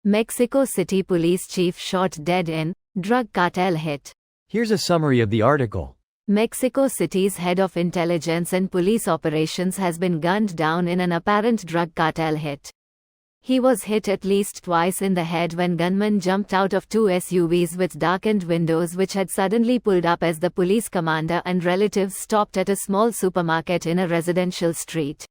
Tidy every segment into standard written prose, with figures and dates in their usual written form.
Mexico City police chief shot dead in drug cartel hit. Here's a summary of the article. Mexico City's head of intelligence and police operations has been gunned down in an apparent drug cartel hit. He was hit at least twice in the head when gunmen jumped out of two SUVs with darkened windows which had suddenly pulled up as the police commander and relatives stopped at a small supermarket in a residential street.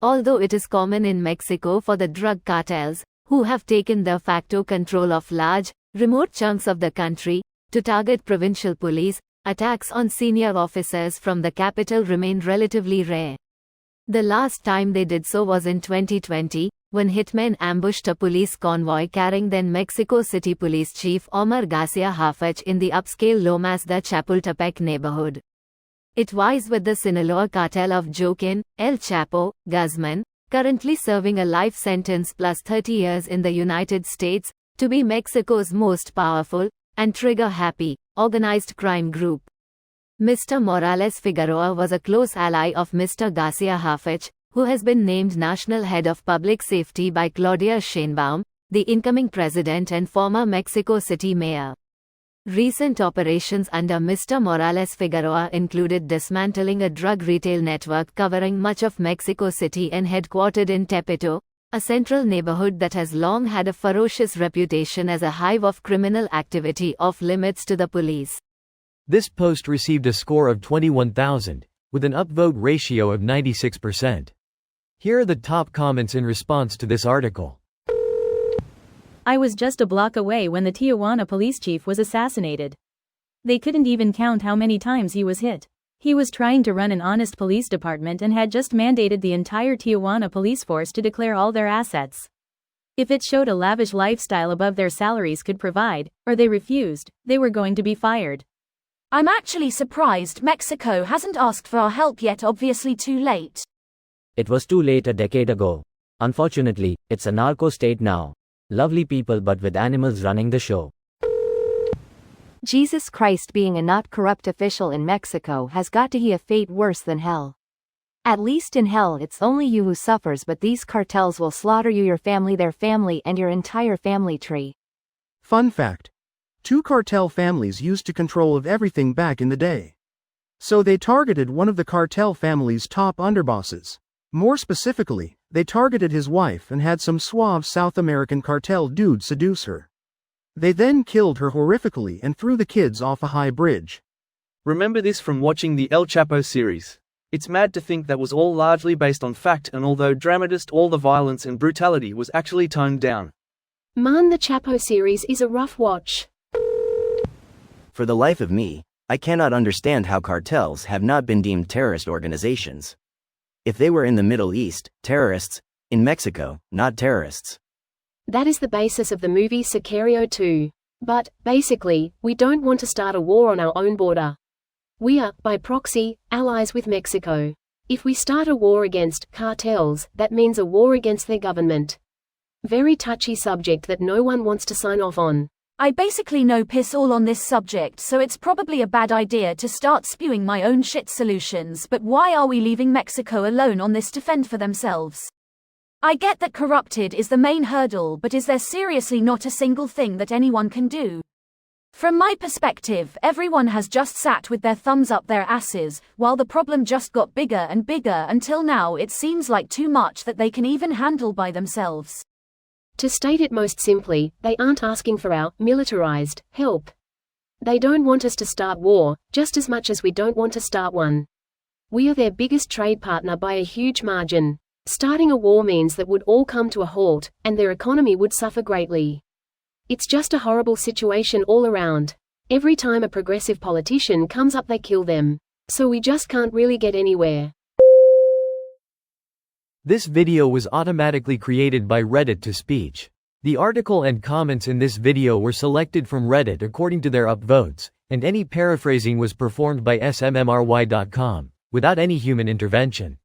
Although it is common in Mexico for the drug cartels, who have taken de facto control of large, remote chunks of the country, to target provincial police, attacks on senior officers from the capital remain relatively rare. The last time they did so was in 2020, when hitmen ambushed a police convoy carrying then Mexico City Police Chief Omar Garcia Harfuch in the upscale Lomas de Chapultepec neighborhood. It vies with the Sinaloa cartel of Joaquin El Chapo Guzman, currently serving a life sentence plus 30 years in the United States, to be Mexico's most powerful and trigger-happy organized crime group. Mr. Morales Figueroa was a close ally of Mr. Garcia Harfuch, who has been named National Head of Public Safety by Claudia Sheinbaum, the incoming president and former Mexico City mayor. Recent operations under Mr. Morales Figueroa included dismantling a drug retail network covering much of Mexico City and headquartered in Tepito, a central neighborhood that has long had a ferocious reputation as a hive of criminal activity off limits to the police. This post received a score of 21,000, with an upvote ratio of 96%. Here are the top comments in response to this article. I was just a block away when the Tijuana police chief was assassinated. They couldn't even count how many times he was hit. He was trying to run an honest police department and had just mandated the entire Tijuana police force to declare all their assets. If it showed a lavish lifestyle above their salaries could provide, or they refused, they were going to be fired. I'm actually surprised Mexico hasn't asked for our help yet. Obviously too late. It was too late a decade ago. Unfortunately, it's a narco state now. Lovely people but with animals running the show. Jesus Christ, being a not corrupt official in Mexico has got to be a fate worse than hell. At least in hell it's only you who suffers, but these cartels will slaughter you, your family, their family, and your entire family tree. Fun fact. 2 cartel families used to control of everything back in the day. So they targeted one of the cartel family's top underbosses. More specifically, they targeted his wife and had some suave South American cartel dude seduce her. They then killed her horrifically and threw the kids off a high bridge. Remember this from watching the El Chapo series. It's mad to think that was all largely based on fact, and although dramatized, all the violence and brutality was actually toned down. Man, the Chapo series is a rough watch. For the life of me, I cannot understand how cartels have not been deemed terrorist organizations. If they were in the Middle East, terrorists. In Mexico, not terrorists. That is the basis of the movie Sicario 2. But, basically, we don't want to start a war on our own border. We are, by proxy, allies with Mexico. If we start a war against cartels, that means a war against their government. Very touchy subject that no one wants to sign off on. I basically know piss all on this subject, so it's probably a bad idea to start spewing my own shit solutions, but why are we leaving Mexico alone on this to fend for themselves? I get that corrupted is the main hurdle, but is there seriously not a single thing that anyone can do? From my perspective, everyone has just sat with their thumbs up their asses, while the problem just got bigger and bigger until now it seems like too much that they can even handle by themselves. To state it most simply, they aren't asking for our militarized help. They don't want us to start war, just as much as we don't want to start one. We are their biggest trade partner by a huge margin. Starting a war means that would all come to a halt, and their economy would suffer greatly. It's just a horrible situation all around. Every time a progressive politician comes up they kill them. So we just can't really get anywhere. This video was automatically created by Reddit to speech. The article and comments in this video were selected from Reddit according to their upvotes, and any paraphrasing was performed by smmry.com, without any human intervention.